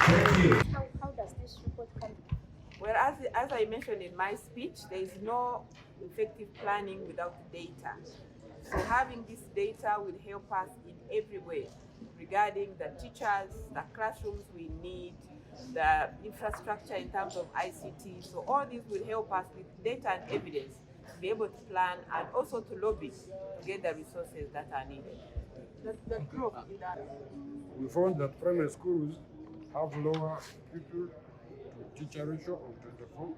Thank you. How does this report come? Well, as I mentioned in my speech, there is no effective planning without data. So having this data will help us in every way regarding the teachers, the classrooms we need, the infrastructure in terms of ICT. So all these will help us with data and evidence to be able to plan and also to lobby to get the resources that are needed. The group in that. We found that primary schools have lower pupil to teacher ratio of 24,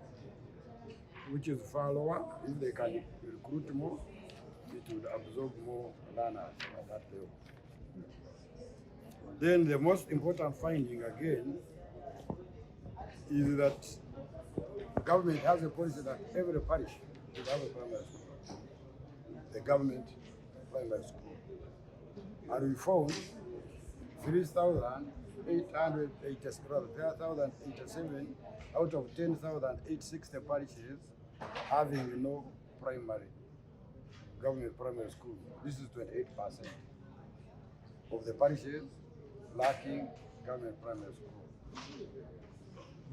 which is far lower. If they can recruit more, it would absorb more learners at that level. Then the most important finding again is that government has a policy that every parish should have a primary school, the government primary school. And we found 3,087 out of 10,860 parishes having no primary, government primary school. This is 28% of the parishes lacking government primary school.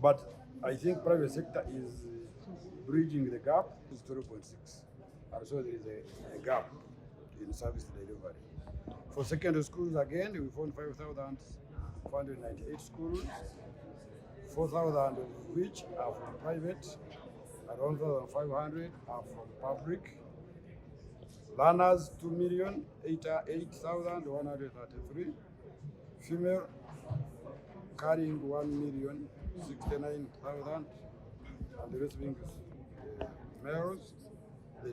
But I think private sector is bridging the gap. It's 0.6. And so there is a gap in service delivery. For secondary schools, again, we found 5,498 schools, 4,000 of which are from private, and 1,500 are from public. Learners, 2,088,133. Female, carrying 1,069,000, and the rest being males. The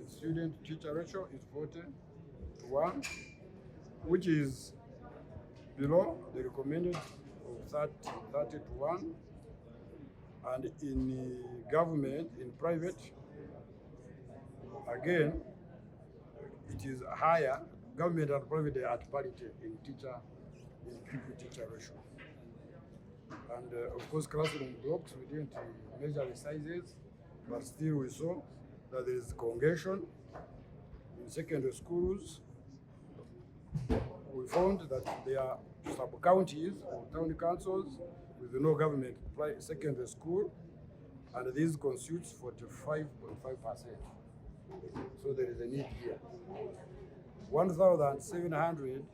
student teacher ratio is 40:1, which is below the recommended of 30:1. And in government, in private, again, it is higher. Government and private are at parity in pupil-teacher ratio. And of course, classroom blocks, we didn't measure the sizes, but still we saw that there is congregation in secondary schools. We found that there are sub-counties or town councils with no government secondary school, and this constitutes 45.5%. So there is a need here. 1,700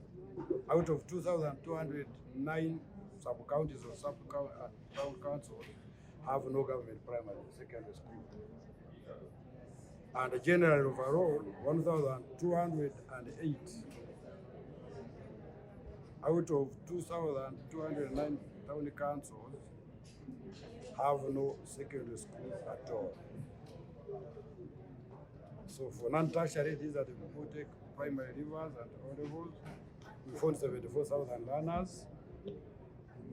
out of 2,209 sub-counties or town councils have no government primary secondary school. And generally overall, 1,208 out of 2,209 town councils have no secondary school at all. So for non-tertiary, these are the Botec, primary rivers and O-levels. We found 74,000 learners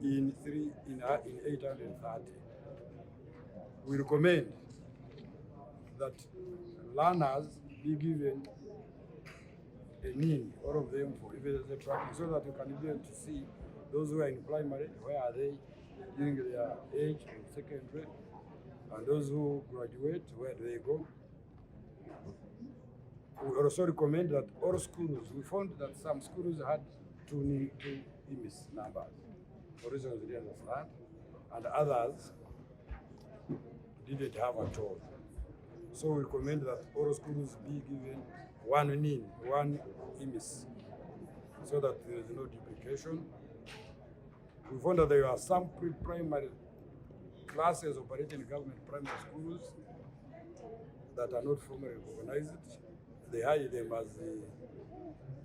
in 830. We recommend that learners be given a mean, all of them, for evidence tracking, so that you can be able to see those who are in primary, where are they during their age in secondary, and those who graduate, where do they go? We also recommend that all schools, we found that some schools had two IMIS numbers, for reasons we didn't understand, and others didn't have at all. So we recommend that all schools be given one NIN, one IMIS, so that there is no duplication. We found that there are some pre-primary classes operating in government primary schools that are not formally recognized. They hide them as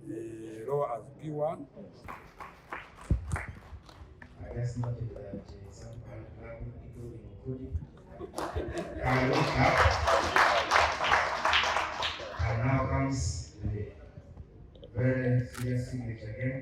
the lower as P1. I just noted that some people, including can look up. And now comes the very serious English again.